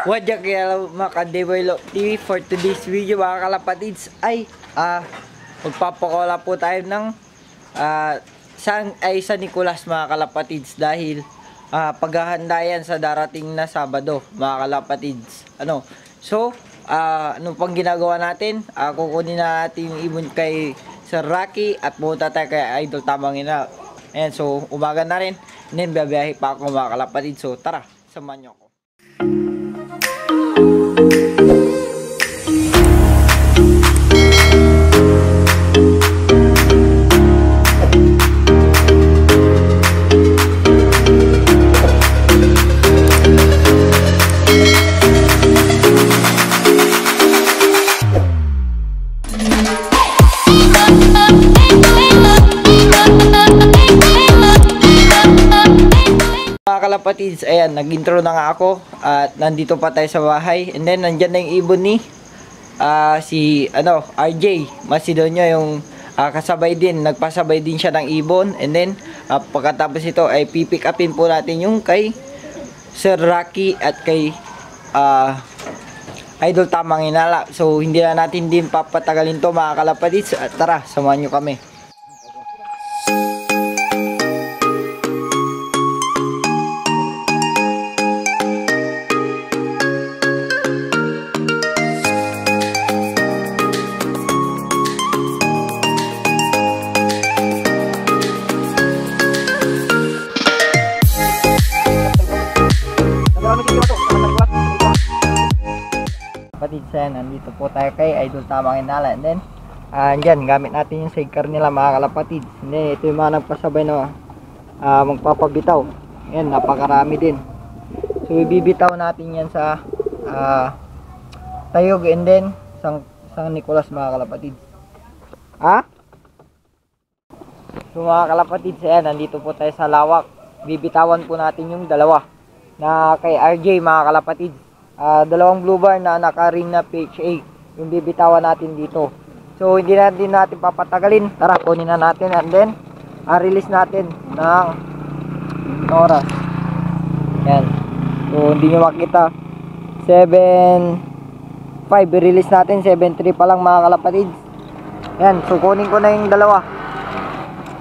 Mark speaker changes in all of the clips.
Speaker 1: Wadya kaya mga Develop TV for today's video mga kalapatids ay magpapakola po tayo ng San Nicolas mga kalapatids dahil paghahanda yan sa darating na Sabado mga kalapatids. So ano pang ginagawa natin? Kukunin na natin yung ibon kay Sir Rocky at pumunta tayo kay Idol Tamangin. Ayan, so umaga na rin. And then babiyahe pa ako mga kalapatids. So tara, samahan nyo ako. Kalapatids, ayan, nag-intro na nga ako at nandito pa tayo sa bahay. And then nandyan na yung ibon ni si RJ Macedonio, yung kasabay din, nagpasabay din siya ng ibon. And then pagkatapos ito ay pipick upin po natin yung kay Sir Rocky at kay Idol Tamangin. So hindi na natin din papatagalin to mga kalapatids. Tara, samahan nyo kami. Kapatids, nandito po tayo kay Idol Tamangin. And then andyan, gamit natin yung sidecar nila mga kalapatids. And then ito yung mga nagpasabay na magpapabitaw. Ayan, napakarami din. So ibibitaw natin yan sa Tayog and then San Nicolas mga kalapatids. So mga kalapatids, ayan, nandito po tayo sa lawak. Bibitawan po natin yung dalawa na kay RJ mga kalapatids. Dalawang blue bar na naka-ring na PHA yung bibitawan natin dito. So hindi natin papatagalin. Tara, kunin na natin and then release natin ng oras. Yan. So hindi nyo makita 7.5 release natin, 7.3 pa lang mga kalapatids. Yan, so kunin ko na yung dalawa.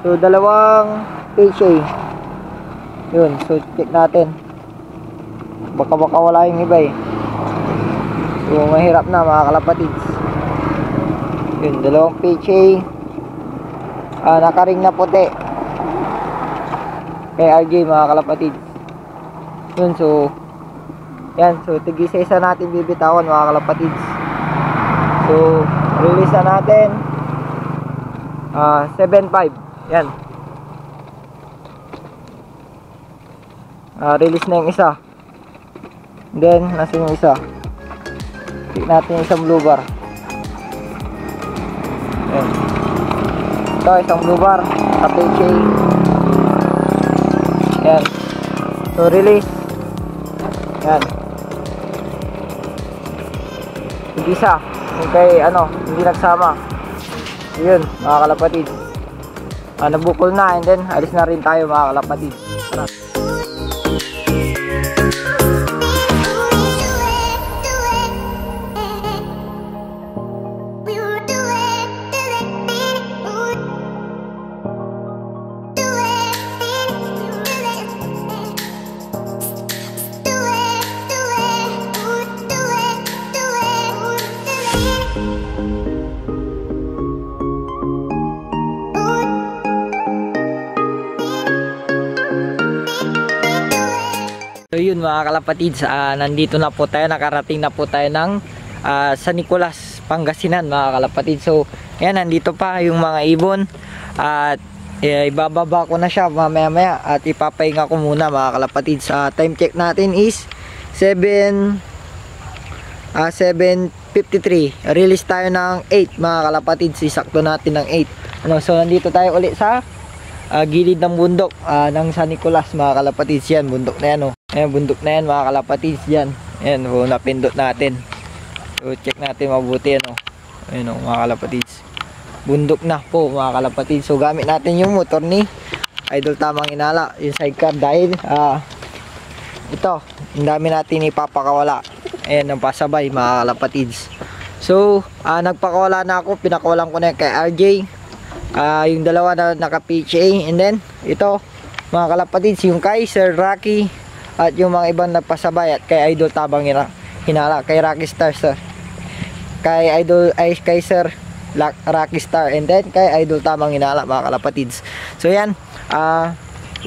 Speaker 1: So dalawang PHA. Yun, so check natin. Baka wala yung iba eh. So mahirap na mga kalapatids. Yun, dalawang PHA nakaring na puti kay RJ mga kalapatids. Yun, so yan, so tig-isa-isa natin bibitawan mga kalapatids. So release na natin 7.5. Yan, release na yung isa. Then nasa yung isa, pick natin yung isang blue bar. Ayan. Ito isang blue bar sa PHA. Ayan, so release. Ayan, isa yung kay hindi nagsama. Yun mga kalapatids, nabukol na. And then alis na rin tayo mga kalapatids. Tara. So yun mga kalapatids, nandito na po tayo, nakarating na po tayo ng San Nicolas, Pangasinan mga kalapatids. So yan, nandito pa yung mga ibon at ibababa ko na siya mamaya at ipapahinga ko muna mga kalapatids. Time check natin is 7:53. Release tayo ng 8 mga kalapatids, isakto natin ng 8. So nandito tayo ulit sa gilid ng bundok ng San Nicolas mga kalapatids. Yan, bundok na yan. Ayan, bundok na yan mga kalapatids. Yan, ayan, napindot natin. So check natin mabuti. Ayan mga kalapatids, bundok na po mga kalapatids. So gamit natin yung motor ni Idol Tamangin, yung sidecar, dahil ito, ang dami natin ipapakawala. Ayan, ang pasabay mga kalapatids. So, nagpakola na ako. Pinakolan ko na kay RJ. Yung dalawa na naka-PHA. And then, ito, mga kalapatids, yung kay Sir Rocky. At yung mga ibang nagpasabay. At kay Idol Tabang Hinala. Kay Rocky Star, sir. Kay Sir Rocky Star. And then, kay Idol Tabang Hinala, mga kalapatids. So, yan.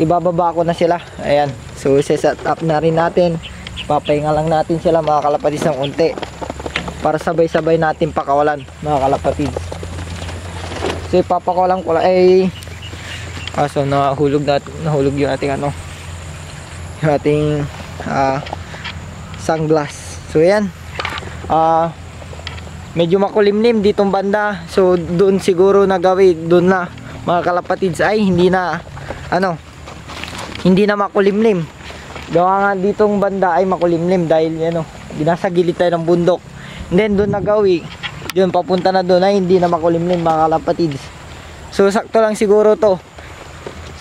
Speaker 1: Ibababa ko na sila. Ayan. So, set up na rin natin. Papahinga lang natin sila, mga kalapatids, ng unti. Para sabay-sabay natin pakawalan, mga kalapatids. So, ipapakawalan ko lang. So, nahulog yung ating yung ating sunglass. So, ayan. Medyo makulimlim ditong banda. So, doon siguro nagawi. Doon na, mga kalapatids, ay hindi na makulimlim. Gawa nga ditong banda ay makulimlim dahil nasa gilid tayo ng bundok. And then doon nagawi, yun papunta na doon ay hindi na makulimlim, mga kalapatids. So sakto lang siguro to.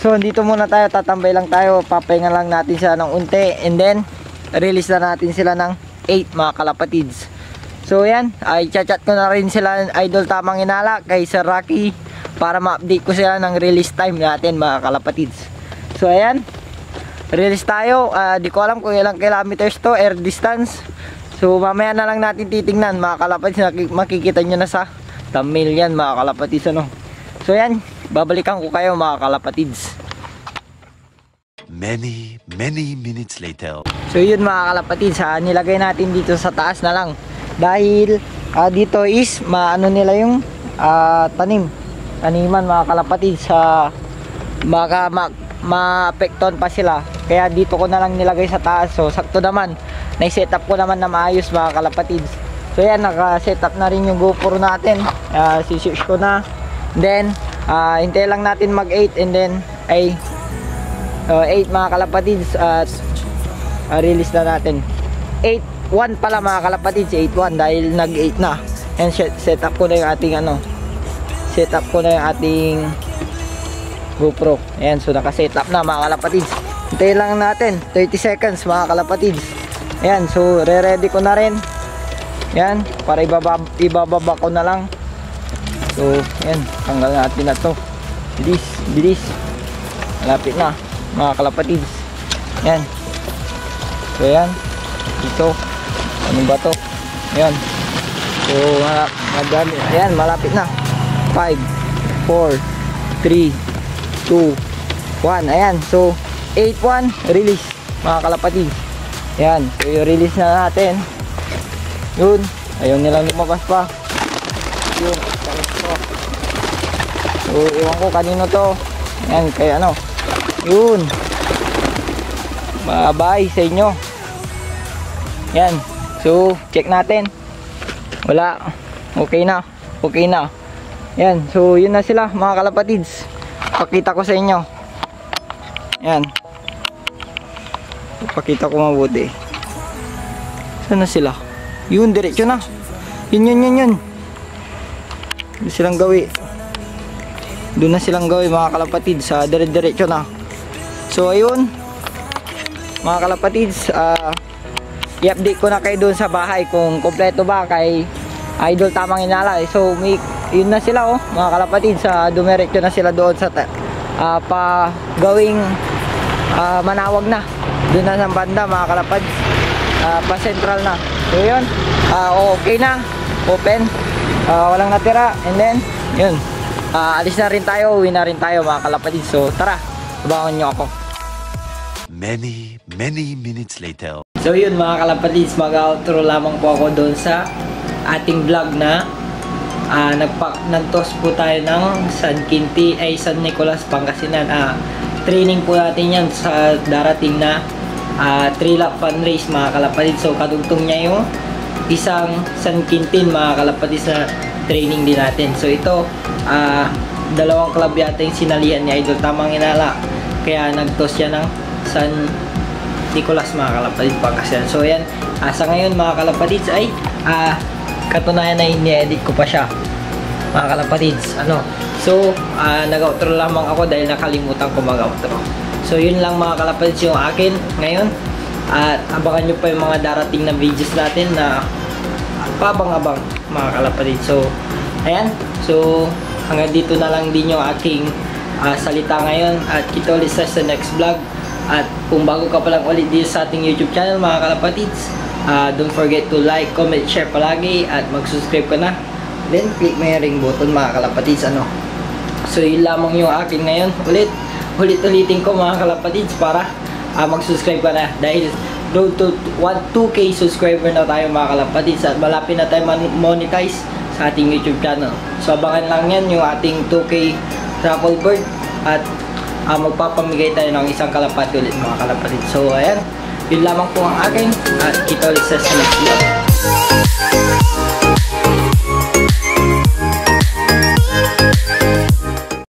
Speaker 1: So dito muna tayo, tatambay lang tayo, papahinga lang natin sila ng unti. And then release na natin sila ng 8, mga kalapatids. So yan, ay chat ko na rin sila Idol Tamang Hinala kay Sir Rocky para ma-update ko sila ng release time natin, mga kalapatids. So ayan, release tayo. Di ko alam kung ilang kilometers to, air distance. So mamaya na lang natin titingnan, mga kalapatids. Makikita nyo na sa thumbnail yan, mga kalapatids. So ayan, babalikan ko kayo, mga kalapatids.
Speaker 2: Many minutes later.
Speaker 1: So yun, mga kalapatids, nilagay natin dito sa taas na lang. Dahil dito is maano nila yung taniman, mga kalapatids. Baka maapektuhan pa sila, kaya dito ko na lang nilagay sa taas. So sakto naman, na-set up ko naman na maayos, mga kalapatids. So yan, naka-set up na rin yung GoPro natin. Si-search ko na. Then hintay lang natin mag 8. And then 8, mga kalapatids. At release na natin 8-1 pala, mga kalapatids. 8-1 dahil nag 8 na. And set up ko na yung ating GoPro. Ayan, so naka-set up na, mga kalapatids. Hintayin lang natin 30 seconds, mga kalapatids. Ayan, so re-ready ko na rin. Ayan, para ibababa ko na lang. So ayan, tanggal natin na to. Bilis. Malapit na, mga kalapatids. Ayan. So ayan, ito ano ba to? Ayan. So ayan, malapit na. 5 4 3 2 1. Ayan, so 8-1 release, mga kalapatids. Ayan, so i-release na natin. Yun, ayaw nilang lumabas pa. Yun, so iwan ko kanino to. Ayan, kaya yun, bye sa inyo. Ayan, so check natin. Wala, okay na. Ayan, so yun na sila, mga kalapatids. Pakita ko sa inyo. Ayan, pakita ko mabuti. Saan na sila? Yun, diretso na. Yun. Doon silang gawi. Doon na silang gawi, mga kalapatids. Diretso na. So ayun, mga kalapatids, i-update ko na kayo doon sa bahay kung kompleto ba kay Idol Tamang Hinala. So yun na sila, mga kalapatids. Dumiretso na sila doon sa gawing Manawag na. Doon na sa banda, mga kalapatids. Pa central na. So yun, okay na, open, walang natira. And then yun, alis na rin tayo, uwi na rin tayo, mga kalapatids. So tara, abangan nyo ako.
Speaker 2: Many minutes later.
Speaker 1: So yun, mga kalapatids, mag-outro lamang po ako doon sa ating vlog na nagtos po tayo ng San Nicolas, Pangasinan. Training po natin yan sa darating na 3-lap fun race, mga kalapatids. So kadugtong niya yung isang San Quintin, mga kalapatids, na training din natin. So ito, dalawang club yata yung sinalihan ni Idol Tamang Hinala, kaya nagtos siya ng San Nicolas, mga kalapatids, Pangasinan. So yan, sa ngayon, mga kalapatids, ay katunayan na ini-edit ko pa siya, mga kalapatids. So nag-outro lamang ako dahil nakalimutan ko mag-outro. So yun lang, mga kalapatids, yung akin ngayon. At abangan nyo pa yung mga darating na videos natin na pabang-abang mga kalapatid. So, ayan. So, hanggang dito na lang din yung aking salita ngayon. At kita ulit sa next vlog. At kung bago ka pa lang ulit dito sa ating YouTube channel mga kalapatids, don't forget to like, comment, share palagi. At mag-subscribe ka na. Then, click mo yung ring button mga kalapatids. So, yun lamang yung akin ngayon. Ulit-ulitin ko mga kalapatids para mag-subscribe ka na. Dahil road to 2K subscriber na tayo mga kalapatids. At malapit na tayo monetize sa ating YouTube channel. So, abangan lang yan yung ating 2K raffle bird. At magpapamigay tayo ng isang kalapati ulit mga kalapatids. So, ayan. Yun lamang po ang akin. At kita ulit sa next vlog.